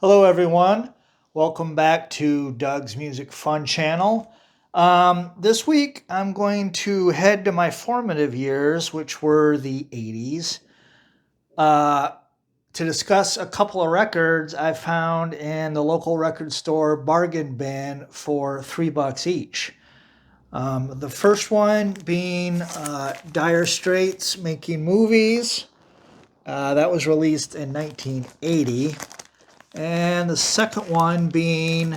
Hello, everyone. Welcome back to Doug's Music Fun channel. This week, I'm going to head to my formative years, which were the 80s, uh, to discuss a couple of records I found in the local record store bargain bin for $3 each. The first one being Dire Straits Making Movies. That was released in 1980. And the second one being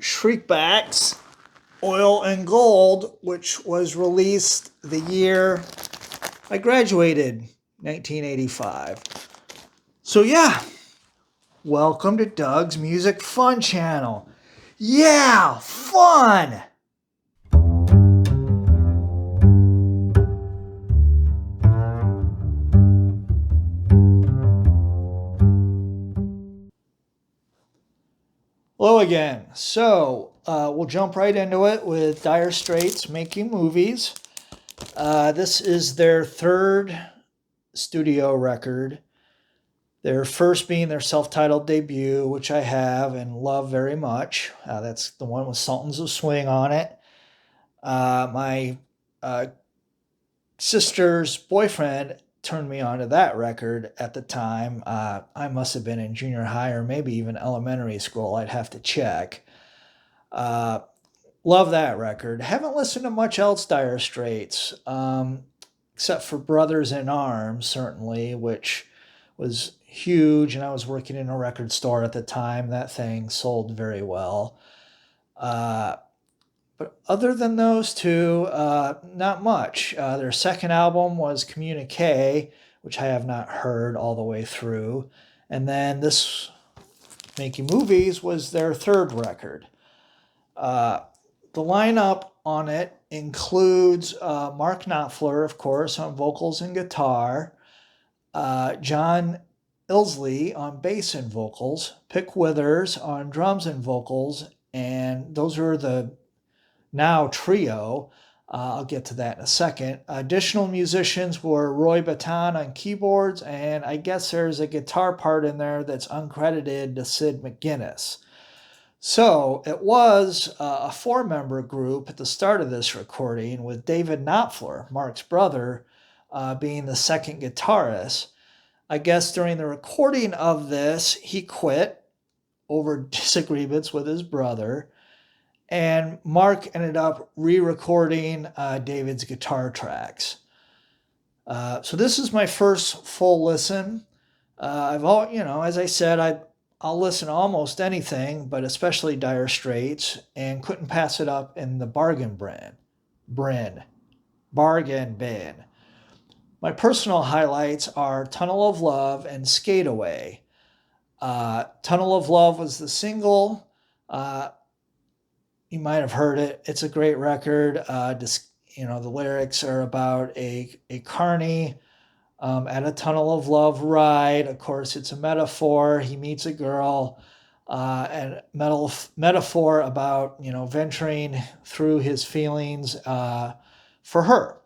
Shriekback's Oil and Gold, which was released the year I graduated, 1985. So yeah, welcome to Doug's Music Fun channel. Yeah, fun! Hello again. So we'll jump right into it with Dire Straits Making Movies. This is their third studio record. Their first being their self-titled debut, which I have and love very much. That's the one with Sultans of Swing on it. My sister's boyfriend turned me on to that record at the time. I must have been in junior high or maybe even elementary school. I'd have to check. Uh, Love that record. Haven't listened to much else Dire Straits, except for Brothers in Arms, certainly, which was huge. And I was working in a record store at the time. That thing sold very well. Uh, but other than those two, not much. Their second album was Communique, which I have not heard all the way through. And then this Making Movies was their third record. Uh, the lineup on it includes Mark Knopfler, of course, on vocals and guitar, John Ilsley on bass and vocals, Pick Withers on drums and vocals, and those are the now trio. I'll get to that in a second. Additional musicians were Roy Baton on keyboards, and I guess there's a guitar part in there that's uncredited to Sid McGuinness. So it was a four-member group at the start of this recording, with David Knopfler, Mark's brother, being the second guitarist. I guess during the recording of this, he quit over disagreements with his brother, and Mark ended up re-recording David's guitar tracks. So this is my first full listen. As I said, I'll listen to almost anything, but especially Dire Straits, and couldn't pass it up in the bargain bin. My personal highlights are Tunnel of Love and Skateaway. Tunnel of Love was the single. You might have heard it. It's a great record. The lyrics are about a carny at a tunnel of love ride. Of course, it's a metaphor. He meets a girl, and metaphor about venturing through his feelings for her.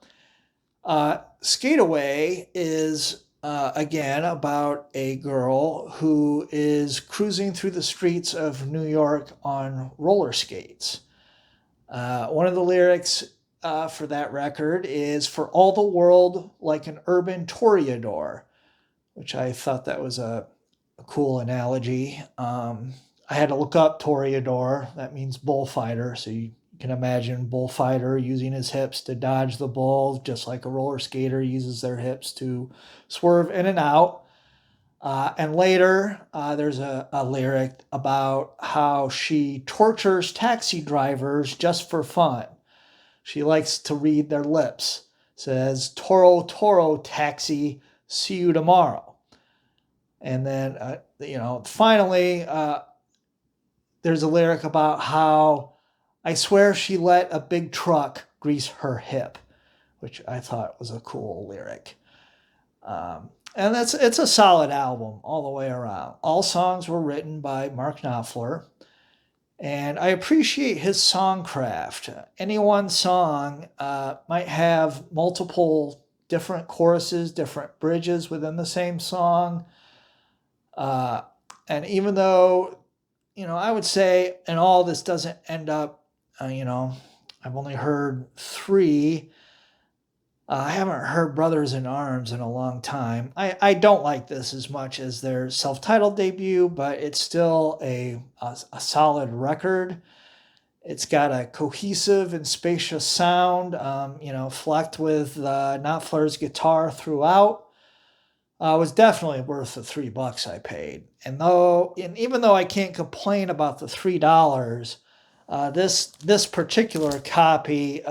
Skateaway is again about a girl who is cruising through the streets of New York on roller skates. One of the lyrics for that record is "For all the world like an urban toreador," which I thought that was a cool analogy. I had to look up toreador. That means bullfighter. So you can imagine bullfighter using his hips to dodge the bull, just like a roller skater uses their hips to swerve in and out. And later, there's a lyric about how she tortures taxi drivers just for fun. She likes to read their lips. Says, "Toro, Toro, taxi, see you tomorrow." And then, finally, there's a lyric about how "I swear she let a big truck grease her hip," which I thought was a cool lyric. And it's a solid album all the way around. All songs were written by Mark Knopfler, and I appreciate his songcraft. Any one song might have multiple different choruses, different bridges within the same song. And even though, I would say, and all this doesn't end up, I've only heard three. I haven't heard Brothers in Arms in a long time. I don't like this as much as their self titled debut, but it's still a solid record. It's got a cohesive and spacious sound, flecked with Knopfler's guitar throughout. Was definitely worth the $3 I paid. And even though I can't complain about the $3, this particular copy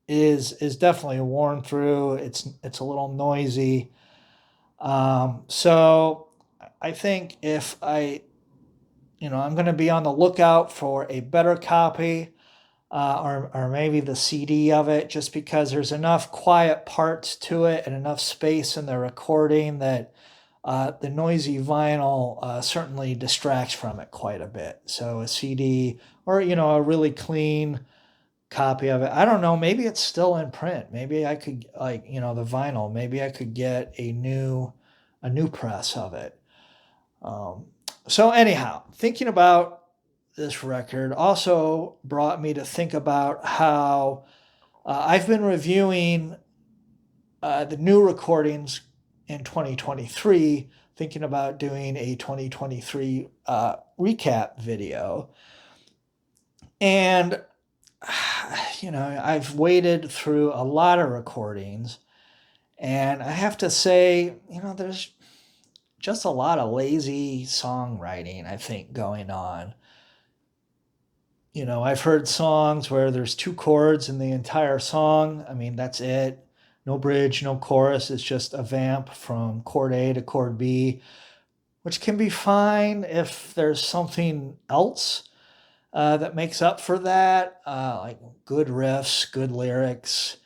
is definitely worn through. It's a little noisy. So I think if I'm going to be on the lookout for a better copy, or maybe the CD of it, just because there's enough quiet parts to it and enough space in the recording that the noisy vinyl certainly distracts from it quite a bit. So a CD or a really clean copy of it. I don't know. Maybe it's still in print. Maybe I could the vinyl. Maybe I could get a new press of it. Um, so anyhow, thinking about this record also brought me to think about how I've been reviewing the new recordings in 2023, thinking about doing a 2023 recap video. And, I've waded through a lot of recordings, and I have to say, there's just a lot of lazy songwriting, I think, going on. I've heard songs where there's two chords in the entire song. I mean, that's it. No bridge, no chorus. It's just a vamp from chord A to chord B, which can be fine if there's something else that makes up for that, like good riffs, good lyrics.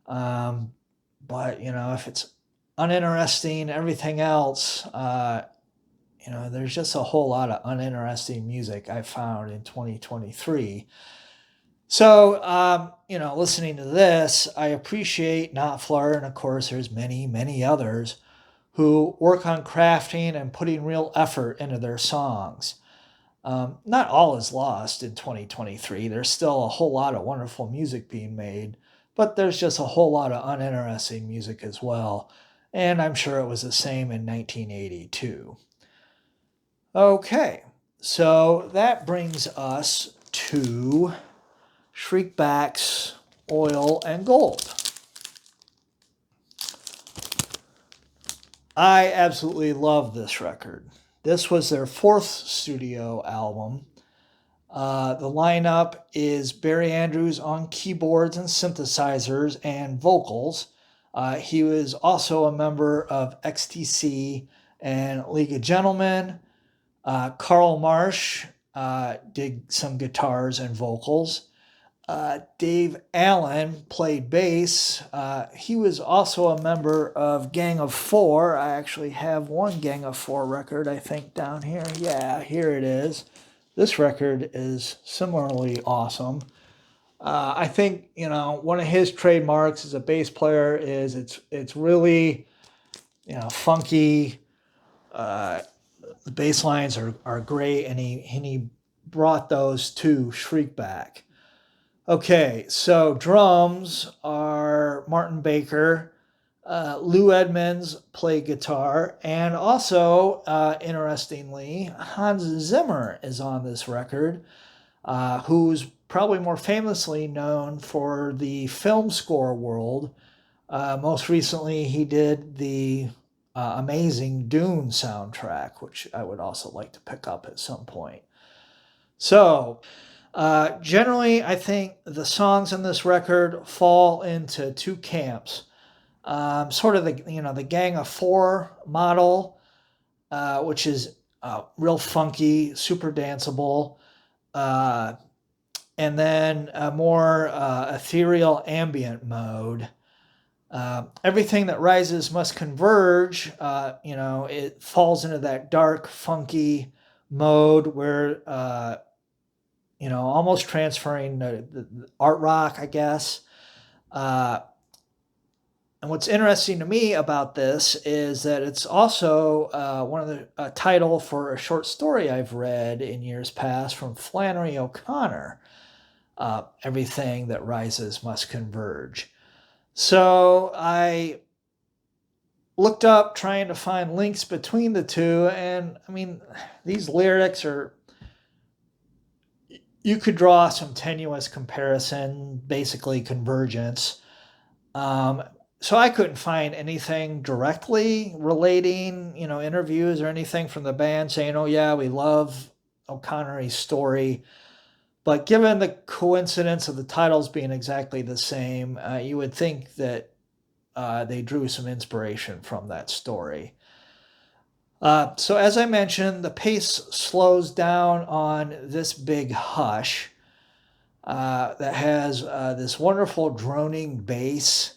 But, if it's uninteresting, everything else, there's just a whole lot of uninteresting music I found in 2023. So, listening to this, I appreciate Knopfler, and of course, there's many, many others who work on crafting and putting real effort into their songs. Not all is lost in 2023. There's still a whole lot of wonderful music being made, but there's just a whole lot of uninteresting music as well. And I'm sure it was the same in 1982. Okay, so that brings us to Shriekback's Oil and Gold. I absolutely love this record. This was their fourth studio album. The lineup is Barry Andrews on keyboards and synthesizers and vocals. He was also a member of XTC and League of Gentlemen. Carl Marsh did some guitars and vocals. Dave Allen played bass. He was also a member of Gang of Four. I actually have one Gang of Four record, I think, down here. Yeah, here it is. This record is similarly awesome. I think one of his trademarks as a bass player is it's really funky. The bass lines are great, and he brought those to Shriekback. Okay, so drums are Martin Baker. Lou Edmonds played guitar, and also, interestingly, Hans Zimmer is on this record, who's probably more famously known for the film score world. Most recently, he did the amazing Dune soundtrack, which I would also like to pick up at some point. So, generally, I think the songs in this record fall into two camps. Sort of the Gang of Four model, which is real funky, super danceable, uh, and then a more ethereal ambient mode. Everything that rises must converge. It falls into that dark, funky mode where almost transferring the art rock, I guess. Uh, And what's interesting to me about this is that it's also one of the title for a short story I've read in years past from Flannery O'Connor. Everything that rises must converge. So I looked up trying to find links between the two, and I mean, these lyrics are. You could draw some tenuous comparison, basically convergence. Um, so I couldn't find anything directly relating, interviews or anything from the band saying, "Oh yeah, we love O'Connor's story." But given the coincidence of the titles being exactly the same, you would think that they drew some inspiration from that story. So as I mentioned, the pace slows down on this big hush that has this wonderful droning bass.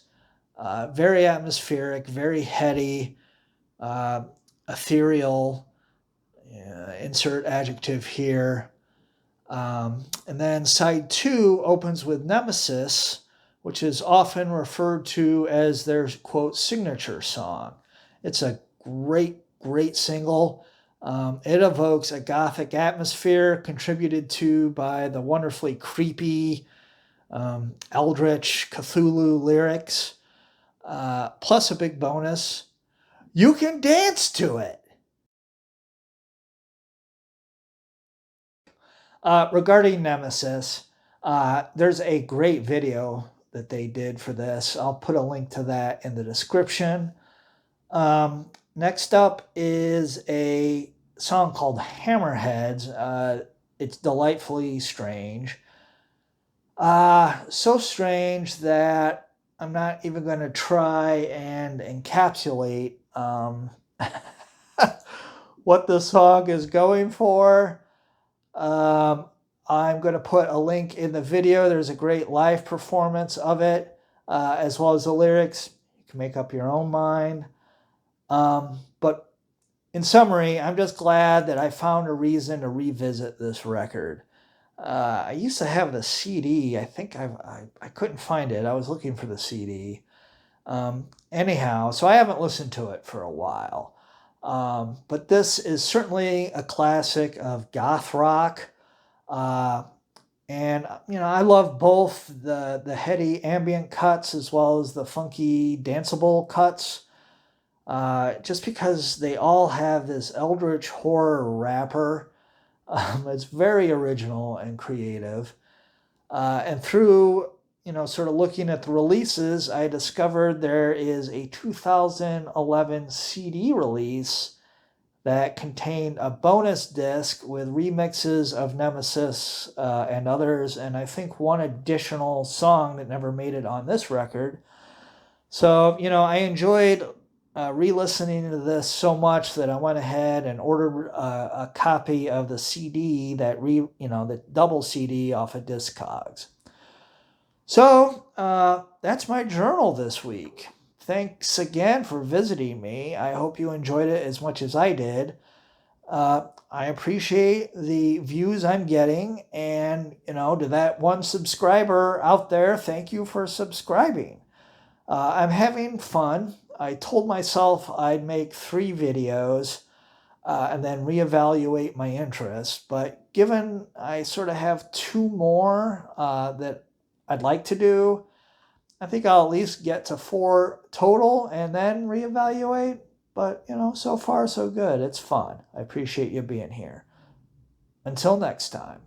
Very atmospheric, very heady, uh, ethereal. Insert adjective here. And then side two opens with Nemesis, which is often referred to as their quote signature song. It's a great single. It evokes a gothic atmosphere contributed to by the wonderfully creepy, eldritch Cthulhu lyrics. Plus a big bonus, you can dance to it. Regarding Nemesis, there's a great video that they did for this. I'll put a link to that in the description. Next up is a song called Hammerheads. It's delightfully strange. So strange that I'm not even going to try and encapsulate what the song is going for. I'm going to put a link in the video. There's a great live performance of it, as well as the lyrics. You can make up your own mind. But in summary, I'm just glad that I found a reason to revisit this record. I used to have the CD. I think I couldn't find it. I was looking for the CD. Anyhow, so I haven't listened to it for a while. But this is certainly a classic of goth rock. And I love both the heady ambient cuts as well as the funky danceable cuts. Just because they all have this eldritch horror wrapper. It's very original and creative. And through sort of looking at the releases, I discovered there is a 2011 CD release that contained a bonus disc with remixes of Nemesis and others, and I think one additional song that never made it on this record. So, I enjoyed re-listening to this so much that I went ahead and ordered a copy of the CD the double CD off of Discogs. So that's my journal this week. Thanks again for visiting me. I hope you enjoyed it as much as I did. I appreciate the views I'm getting, and to that one subscriber out there, thank you for subscribing. I'm having fun. I told myself I'd make 3 videos and then reevaluate my interest. But given I sort of have 2 more that I'd like to do, I think I'll at least get to 4 total and then reevaluate. But, so far so good. It's fun. I appreciate you being here. Until next time.